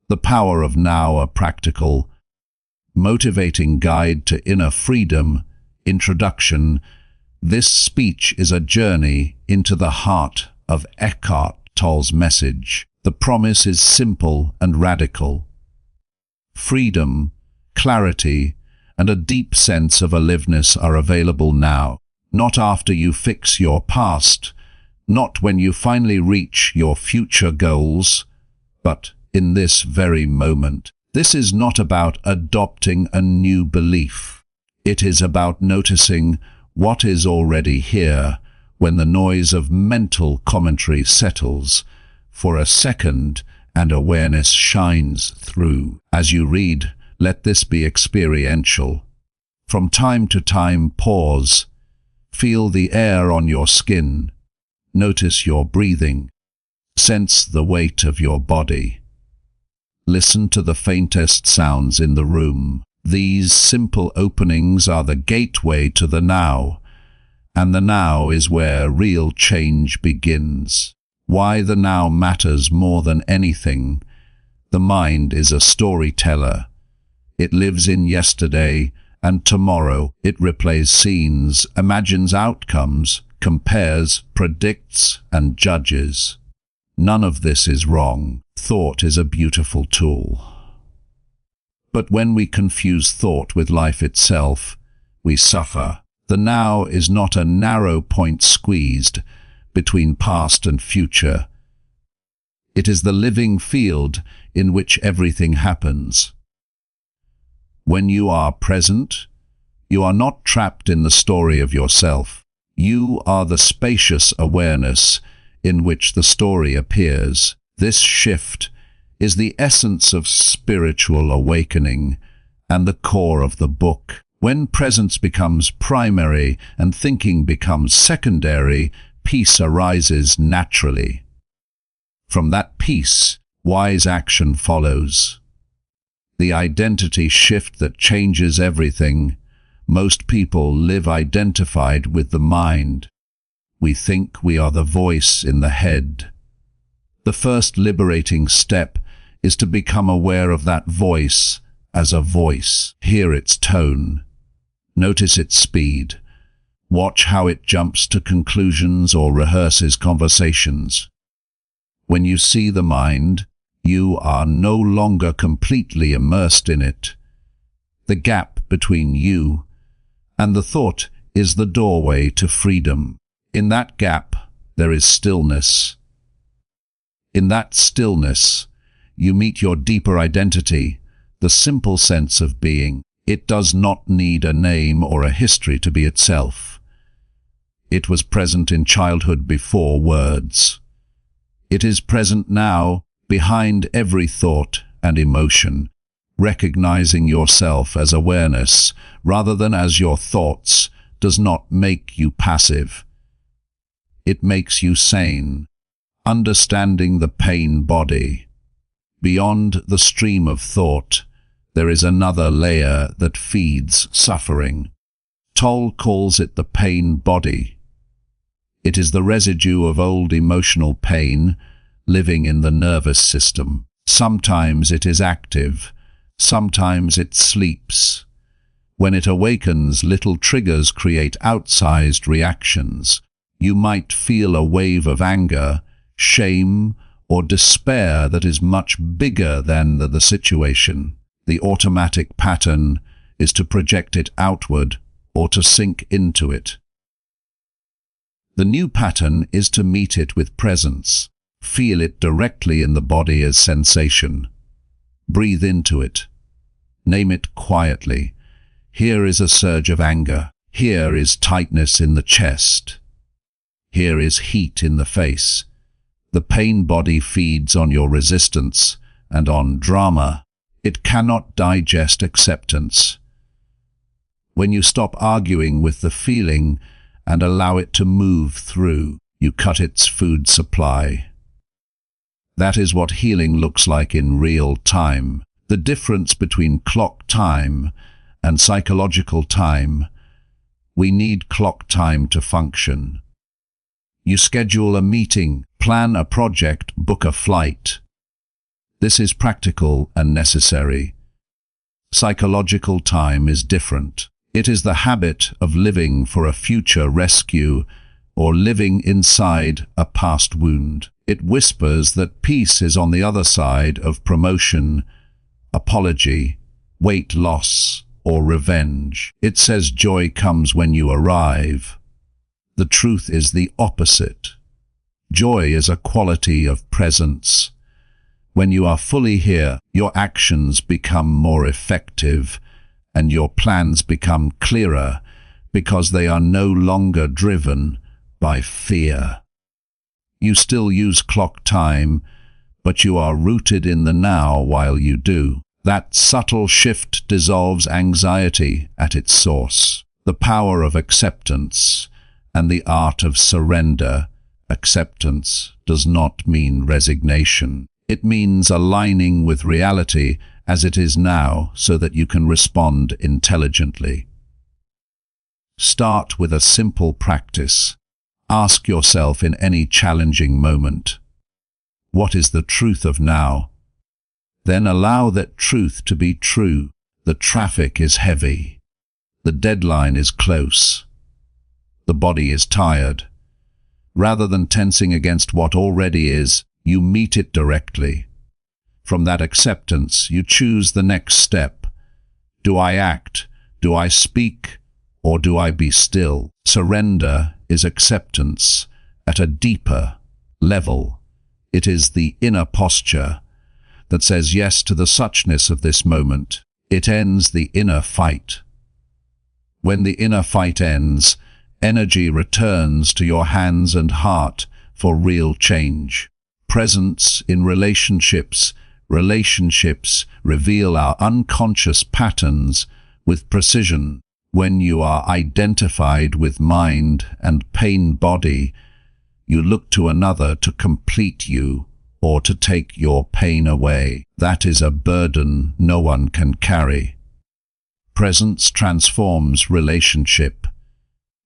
The Power of Now, a practical, motivating guide to inner freedom. Introduction. This speech is a journey into the heart of Eckhart Tolle's message. The promise is simple and radical. Freedom, clarity, and a deep sense of aliveness are available now, not after you fix your past, not when you finally reach your future goals, but in this very moment. This is not about adopting a new belief. It is about noticing what is already here when the noise of mental commentary settles for a second and awareness shines through. As you read, let this be experiential. From time to time, pause. Feel the air on your skin. Notice your breathing. Sense the weight of your body. Listen to the faintest sounds in the room. These simple openings are the gateway to the now, and the now is where real change begins. Why the now matters more than anything. The mind is a storyteller. It lives in yesterday and tomorrow. It replays scenes, imagines outcomes, compares, predicts, and judges. None of this is wrong. Thought is a beautiful tool. But when we confuse thought with life itself, we suffer. The now is not a narrow point squeezed between past and future. It is the living field in which everything happens. When you are present, you are not trapped in the story of yourself. You are the spacious awareness in which the story appears. This shift is the essence of spiritual awakening and the core of the book. When presence becomes primary and thinking becomes secondary, peace arises naturally. From that peace, wise action follows. The identity shift that changes everything. Most people live identified with the mind. We think we are the voice in the head. The first liberating step is to become aware of that voice as a voice. Hear its tone. Notice its speed. Watch how it jumps to conclusions or rehearses conversations. When you see the mind, you are no longer completely immersed in it. The gap between you and the thought is the doorway to freedom. In that gap, there is stillness. In that stillness, you meet your deeper identity, the simple sense of being. It does not need a name or a history to be itself. It was present in childhood before words. It is present now, behind every thought and emotion, recognizing yourself as awareness rather than as your thoughts does not make you passive. It makes you sane, understanding the pain body. Beyond the stream of thought, there is another layer that feeds suffering. Tolle calls it the pain body. It is the residue of old emotional pain living in the nervous system. Sometimes it is active, sometimes it sleeps. When it awakens, little triggers create outsized reactions. You might feel a wave of anger, shame, or despair that is much bigger than the situation. The automatic pattern is to project it outward or to sink into it. The new pattern is to meet it with presence. Feel it directly in the body as sensation. Breathe into it. Name it quietly. Here is a surge of anger. Here is tightness in the chest. Here is heat in the face. The pain body feeds on your resistance and on drama. It cannot digest acceptance. When you stop arguing with the feeling and allow it to move through, you cut its food supply. That is what healing looks like in real time. The difference between clock time and psychological time. We need clock time to function. You schedule a meeting, plan a project, book a flight. This is practical and necessary. Psychological time is different. It is the habit of living for a future rescue or living inside a past wound. It whispers that peace is on the other side of promotion, apology, weight loss, or revenge. It says joy comes when you arrive. The truth is the opposite. Joy is a quality of presence. When you are fully here, your actions become more effective and your plans become clearer because they are no longer driven by fear. You still use clock time, but you are rooted in the now while you do. That subtle shift dissolves anxiety at its source. The power of acceptance and the art of surrender. Acceptance does not mean resignation. It means aligning with reality as it is now so that you can respond intelligently. Start with a simple practice. Ask yourself in any challenging moment, what is the truth of now? Then allow that truth to be true. The traffic is heavy. The deadline is close. The body is tired. Rather than tensing against what already is, you meet it directly. From that acceptance, you choose the next step. Do I act? Do I speak? Or do I be still? Surrender is acceptance at a deeper level. It is the inner posture that says yes to the suchness of this moment. It ends the inner fight. When the inner fight ends, energy returns to your hands and heart for real change. Presence in relationships reveal our unconscious patterns with precision. When you are identified with mind and pain body, you look to another to complete you or to take your pain away. That is a burden no one can carry. Presence transforms relationship.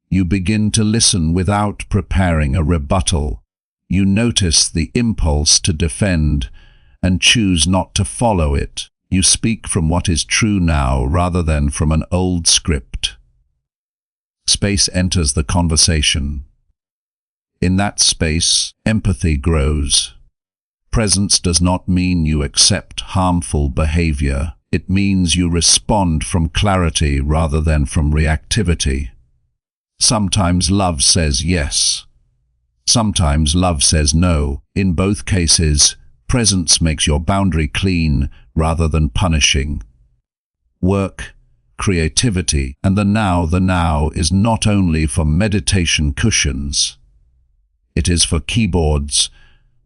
You begin to listen without preparing a rebuttal. You notice the impulse to defend and choose not to follow it. You speak from what is true now rather than from an old script. Space enters the conversation. In that space, empathy grows. Presence does not mean you accept harmful behavior. It means you respond from clarity rather than from reactivity. Sometimes love says yes. Sometimes love says no. In both cases, presence makes your boundary clean rather than punishing. Work, creativity, and the now is not only for meditation cushions. It is for keyboards,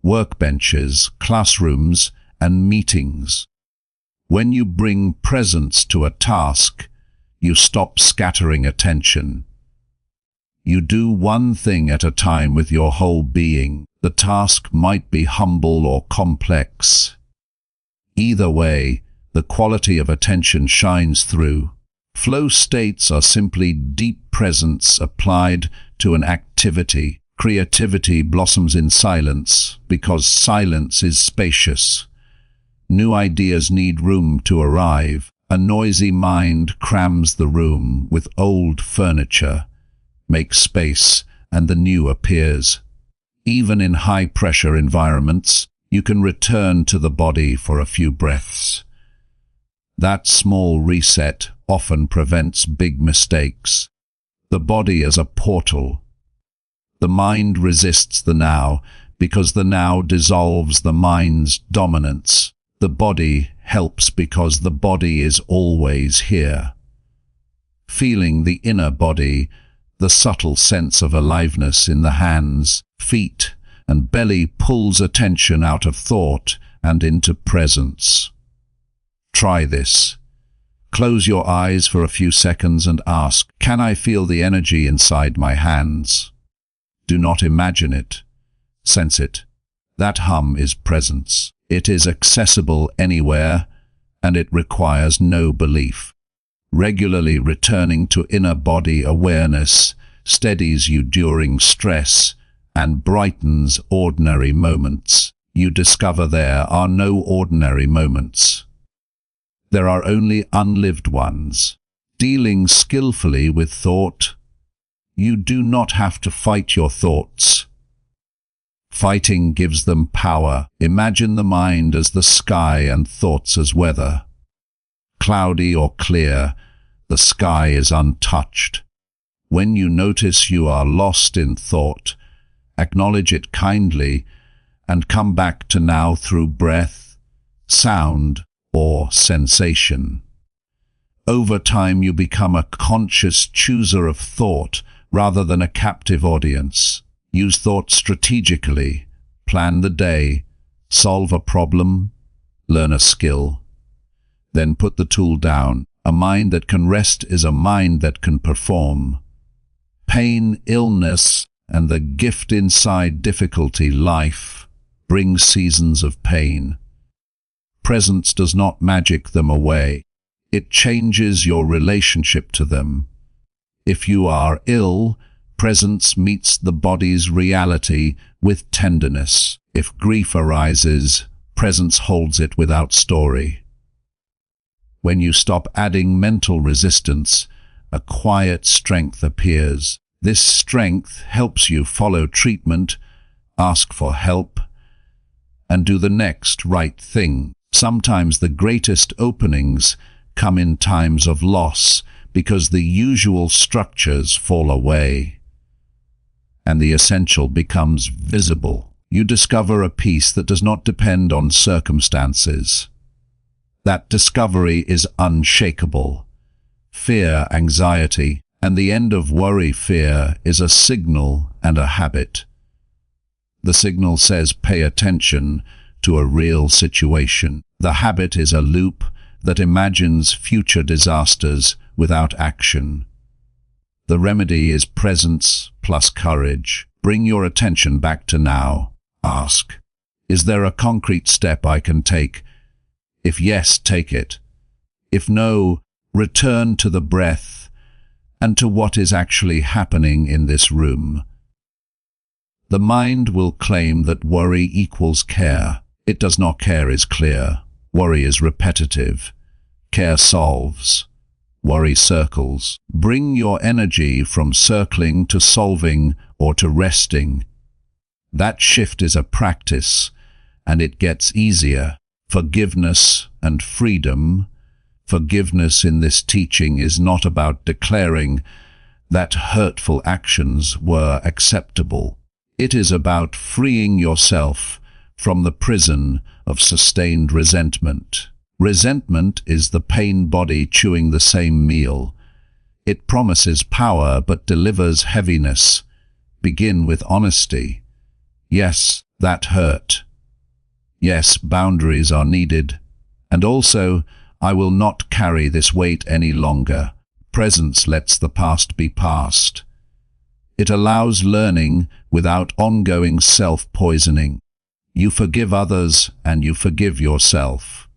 workbenches, classrooms, and meetings. When you bring presence to a task, you stop scattering attention. You do one thing at a time with your whole being. The task might be humble or complex. Either way, the quality of attention shines through. Flow states are simply deep presence applied to an activity. Creativity blossoms in silence because silence is spacious. New ideas need room to arrive. A noisy mind crams the room with old furniture. Make space and the new appears. Even in high-pressure environments, you can return to the body for a few breaths. That small reset often prevents big mistakes. The body is a portal. The mind resists the now because the now dissolves the mind's dominance. The body helps because the body is always here. Feeling the inner body, the subtle sense of aliveness in the hands, feet, and belly pulls attention out of thought and into presence. Try this. Close your eyes for a few seconds and ask, can I feel the energy inside my hands? Do not imagine it. Sense it. That hum is presence. It is accessible anywhere, and it requires no belief. Regularly returning to inner body awareness steadies you during stress and brightens ordinary moments. you discover there are no ordinary moments. There are only unlived ones. Dealing skillfully with thought, you do not have to fight your thoughts. Fighting gives them power. Imagine the mind as the sky and thoughts as weather. Cloudy or clear, the sky is untouched. When you notice you are lost in thought, acknowledge it kindly and come back to now through breath, sound, or sensation. Over time you become a conscious chooser of thought rather than a captive audience. Use thought strategically, plan the day, solve a problem, learn a skill. Then put the tool down. A mind that can rest is a mind that can perform. Pain, illness, and the gift inside difficulty, life, brings seasons of pain. Presence does not magic them away. It changes your relationship to them. If you are ill, presence meets the body's reality with tenderness. If grief arises, presence holds it without story. When you stop adding mental resistance, a quiet strength appears. This strength helps you follow treatment, ask for help, and do the next right thing. Sometimes the greatest openings come in times of loss because the usual structures fall away and the essential becomes visible. You discover a peace that does not depend on circumstances. That discovery is unshakable. Fear, anxiety, and the end of worry, fear, is a signal and a habit. The signal says pay attention to a real situation. The habit is a loop that imagines future disasters without action. The remedy is presence plus courage. Bring your attention back to now. Ask, is there a concrete step I can take? If yes, take it. If no, return to the breath and to what is actually happening in this room. The mind will claim that worry equals care. It does not. Care is clear. Worry is repetitive. Care solves. Worry circles. Bring your energy from circling to solving or to resting. That shift is a practice, and it gets easier. Forgiveness and freedom. Forgiveness in this teaching is not about declaring that hurtful actions were acceptable. It is about freeing yourself from the prison of sustained resentment. Resentment is the pain body chewing the same meal. It promises power but delivers heaviness. Begin with honesty. Yes, that hurt. Yes, boundaries are needed. And also, I will not carry this weight any longer. Presence lets the past be past. It allows learning without ongoing self-poisoning. You forgive others and you forgive yourself.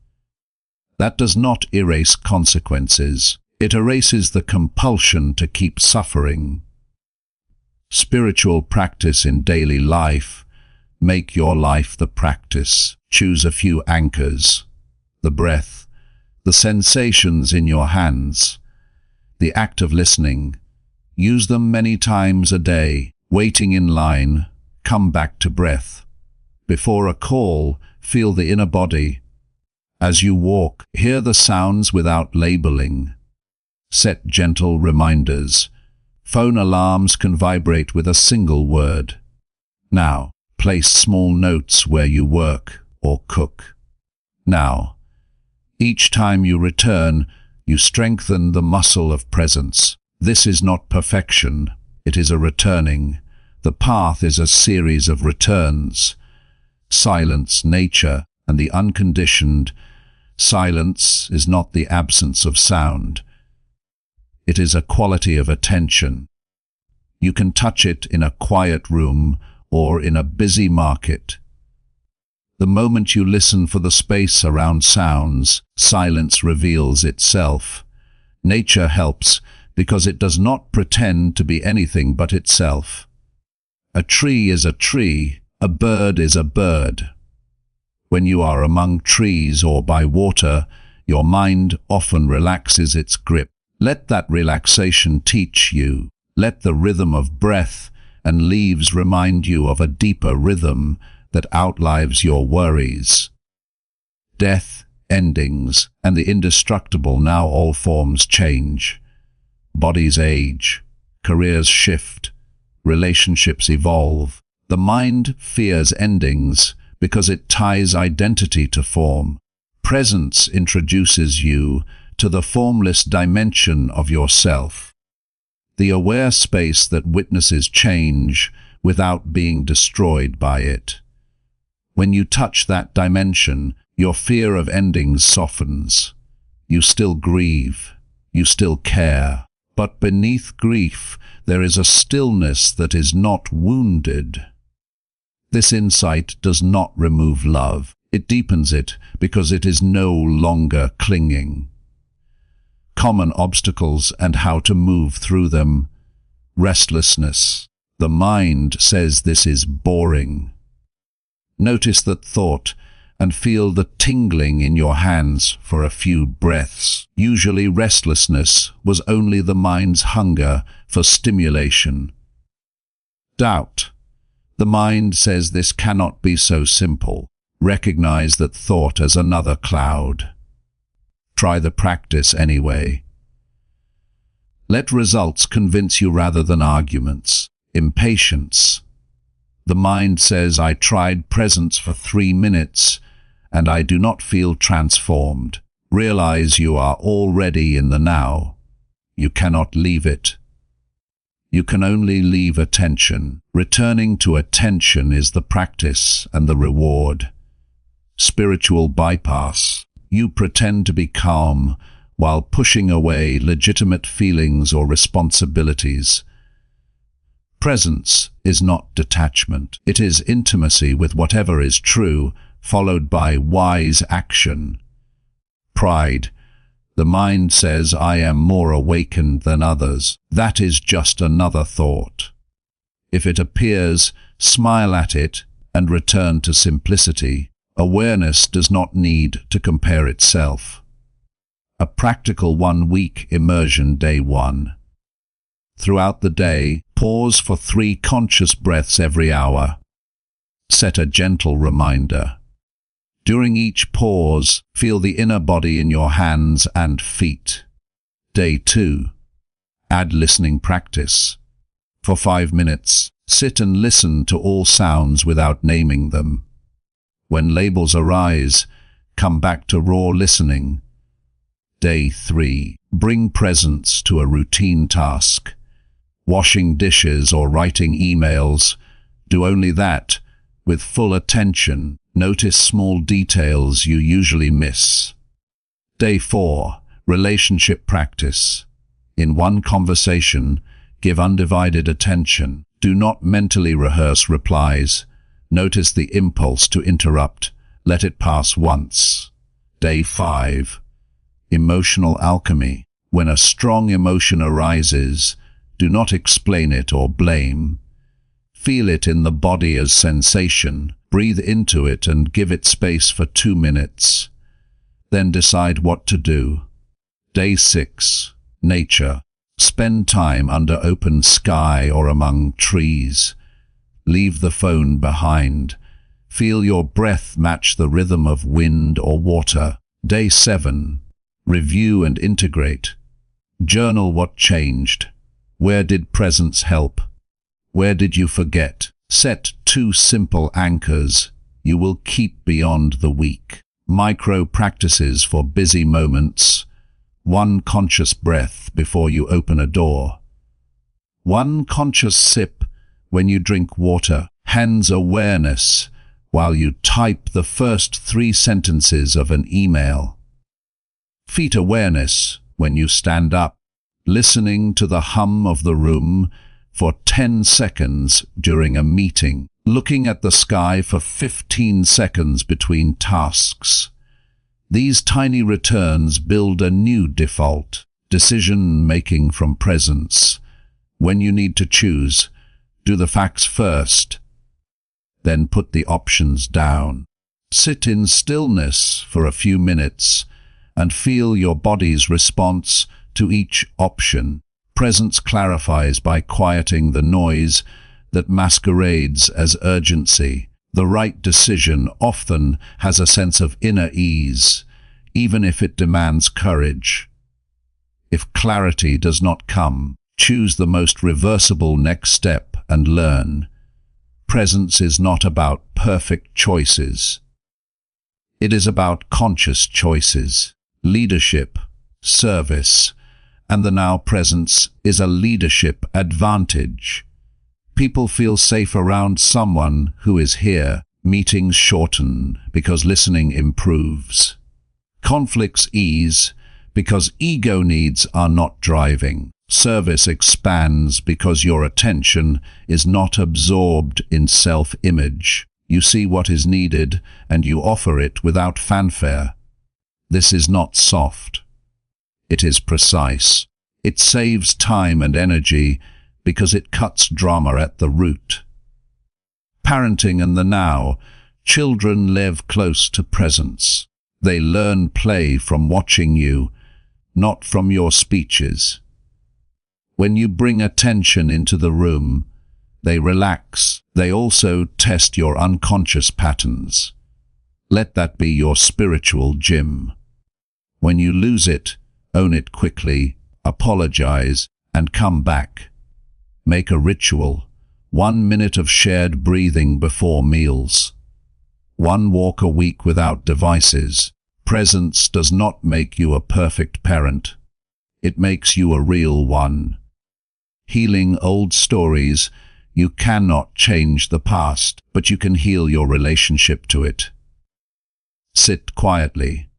That does not erase consequences. It erases the compulsion to keep suffering. Spiritual practice in daily life. Make your life the practice. Choose a few anchors. The breath, the sensations in your hands, the act of listening. Use them many times a day. Waiting in line, come back to breath. Before a call, feel the inner body. As you walk, hear the sounds without labeling. Set gentle reminders. Phone alarms can vibrate with a single word. Now, place small notes where you work or cook. Now, each time you return, you strengthen the muscle of presence. This is not perfection, it is a returning. The path is a series of returns. Silence, nature, and the unconditioned. Silence is not the absence of sound. It is a quality of attention. You can touch it in a quiet room or in a busy market. The moment you listen for the space around sounds, silence reveals itself. Nature helps because it does not pretend to be anything but itself. A tree is a tree, a bird is a bird. When you are among trees or by water, your mind often relaxes its grip. Let that relaxation teach you. Let the rhythm of breath and leaves remind you of a deeper rhythm that outlives your worries. Death, endings, and the indestructible. Now all forms change. Bodies age, careers shift, relationships evolve. The mind fears endings because it ties identity to form. Presence introduces you to the formless dimension of yourself, the aware space that witnesses change without being destroyed by it. When you touch that dimension, your fear of endings softens. You still grieve, you still care, but beneath grief there is a stillness that is not wounded. This insight does not remove love. It deepens it because it is no longer clinging. Common obstacles and how to move through them. Restlessness. The mind says this is boring. Notice that thought and feel the tingling in your hands for a few breaths. Usually restlessness was only the mind's hunger for stimulation. Doubt. The mind says this cannot be so simple. Recognize that thought as another cloud. Try the practice anyway. Let results convince you rather than arguments. Impatience. The mind says, I tried presence for 3 minutes and I do not feel transformed. Realize you are already in the now. You cannot leave it. You can only leave attention. Returning to attention is the practice and the reward. Spiritual bypass. You pretend to be calm while pushing away legitimate feelings or responsibilities. Presence is not detachment. It is intimacy with whatever is true, followed by wise action. Pride. The mind says, I am more awakened than others. That is just another thought. If it appears, smile at it and return to simplicity. Awareness does not need to compare itself. A practical 1-week immersion. Day 1. Throughout the day, pause for 3 conscious breaths every hour. Set a gentle reminder. During each pause, feel the inner body in your hands and feet. Day 2. Add listening practice. For 5 minutes, sit and listen to all sounds without naming them. When labels arise, come back to raw listening. Day 3. Bring presence to a routine task. Washing dishes or writing emails. Do only that with full attention. Notice small details you usually miss. Day 4. Relationship practice. In one conversation, give undivided attention. Do not mentally rehearse replies. Notice the impulse to interrupt. Let it pass once. Day 5. Emotional alchemy. When a strong emotion arises, do not explain it or blame. Feel it in the body as sensation. Breathe into it and give it space for 2 minutes. Then decide what to do. Day 6. Nature. Spend time under open sky or among trees. Leave the phone behind. Feel your breath match the rhythm of wind or water. Day 7. Review and integrate. Journal what changed. Where did presence help? Where did you forget? Set 2 simple anchors you will keep beyond the week. Micro practices for busy moments. 1 conscious breath before you open a door. 1 conscious sip when you drink water. Hands awareness while you type the first 3 sentences of an email. Feet awareness when you stand up. Listening to the hum of the room for 10 seconds during a meeting. Looking at the sky for 15 seconds between tasks. These tiny returns build a new default. Decision-making from presence. When you need to choose, do the facts first, then put the options down. Sit in stillness for a few minutes and feel your body's response to each option. Presence clarifies by quieting the noise that masquerades as urgency. The right decision often has a sense of inner ease, even if it demands courage. If clarity does not come, choose the most reversible next step and learn. Presence is not about perfect choices. It is about conscious choices. Leadership, service, and the now presence is a leadership advantage. People feel safe around someone who is here. Meetings shorten because listening improves. Conflicts ease because ego needs are not driving. Service expands because your attention is not absorbed in self-image. You see what is needed and you offer it without fanfare. This is not soft. It is precise. It saves time and energy because it cuts drama at the root. Parenting and the now. Children live close to presence. They learn play from watching you, not from your speeches. When you bring attention into the room, they relax. They also test your unconscious patterns. Let that be your spiritual gym. When you lose it, own it quickly, apologize, and come back. Make a ritual. 1 minute of shared breathing before meals. 1 walk a week without devices. Presence does not make you a perfect parent. It makes you a real one. Healing old stories. You cannot change the past, but you can heal your relationship to it. Sit quietly.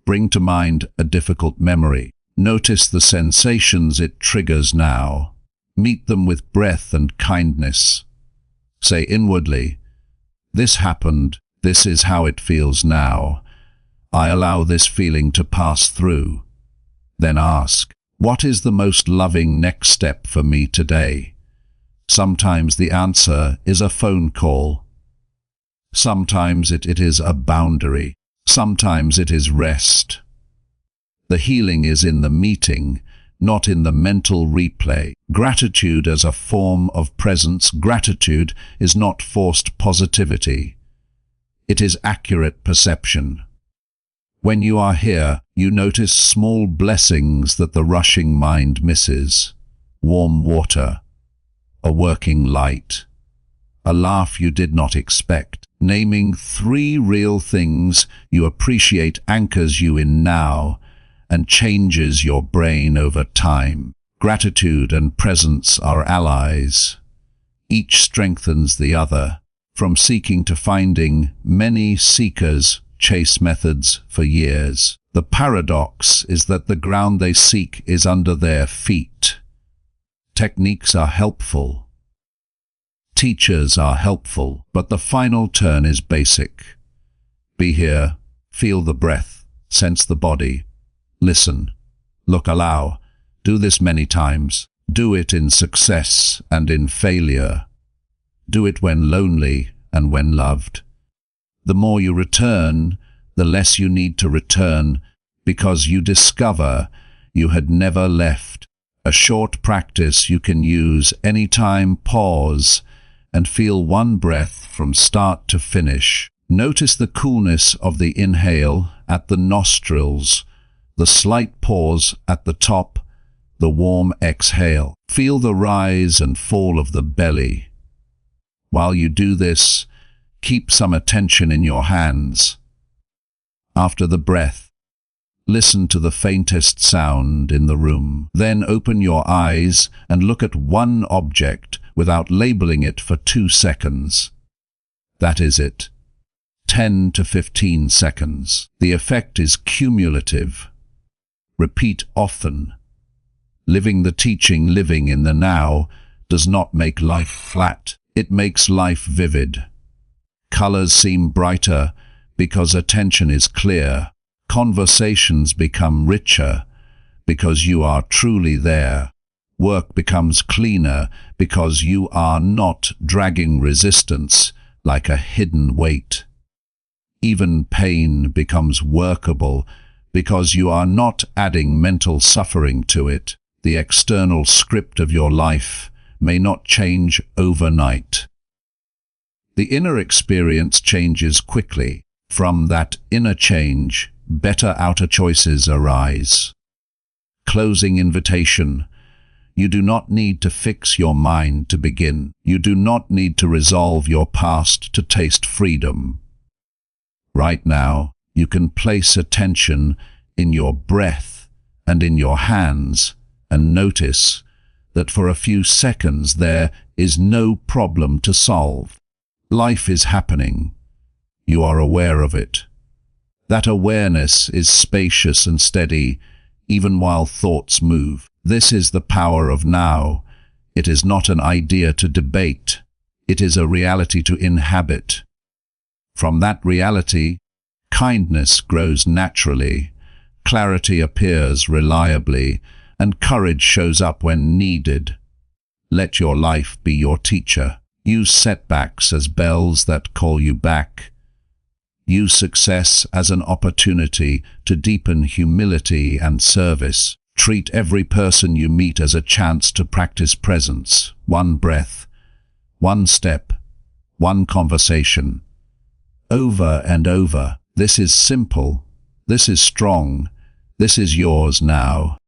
Bring to mind a difficult memory. Notice the sensations it triggers now. Meet them with breath and kindness. Say inwardly, "This happened, this is how it feels now. I allow this feeling to pass through." Then ask, "What is the most loving next step for me today?" Sometimes the answer is a phone call. Sometimes it is a boundary. Sometimes it is rest. The healing is in the meeting, not in the mental replay. Gratitude as a form of presence. Gratitude is not forced positivity. It is accurate perception. When you are here, you notice small blessings that the rushing mind misses. Warm water, a working light, a laugh you did not expect. Naming 3 real things you appreciate anchors you in now and changes your brain over time. Gratitude and presence are allies. Each strengthens the other. From seeking to finding, many seekers chase methods for years. The paradox is that the ground they seek is under their feet. Techniques are helpful. Teachers are helpful, but the final turn is basic. Be here, feel the breath, sense the body, listen, look, allow. Do this many times. Do it in success and in failure. Do it when lonely and when loved. The more you return, the less you need to return, because you discover you had never left. A short practice you can use anytime. Pause and feel 1 breath from start to finish. Notice the coolness of the inhale at the nostrils, the slight pause at the top, the warm exhale. Feel the rise and fall of the belly. While you do this, keep some attention in your hands. After the breath, listen to the faintest sound in the room. Then open your eyes and look at 1 object without labeling it for 2 seconds. That is it. 10 to 15 seconds. The effect is cumulative. Repeat often. Living the teaching, living in the now, does not make life flat. It makes life vivid. Colors seem brighter because attention is clear. Conversations become richer because you are truly there. Work becomes cleaner because you are not dragging resistance like a hidden weight. Even pain becomes workable because you are not adding mental suffering to it. The external script of your life may not change overnight. The inner experience changes quickly. From that inner change, better outer choices arise. Closing invitation. You do not need to fix your mind to begin. You do not need to resolve your past to taste freedom. Right now, you can place attention in your breath and in your hands and notice that for a few seconds there is no problem to solve. Life is happening. You are aware of it. That awareness is spacious and steady, even while thoughts move. This is the power of now. It is not an idea to debate. It is a reality to inhabit. From that reality, kindness grows naturally, clarity appears reliably, and courage shows up when needed. Let your life be your teacher. Use setbacks as bells that call you back. Use success as an opportunity to deepen humility and service. Treat every person you meet as a chance to practice presence. One breath, one step, one conversation. Over and over. This is simple. This is strong. This is yours now.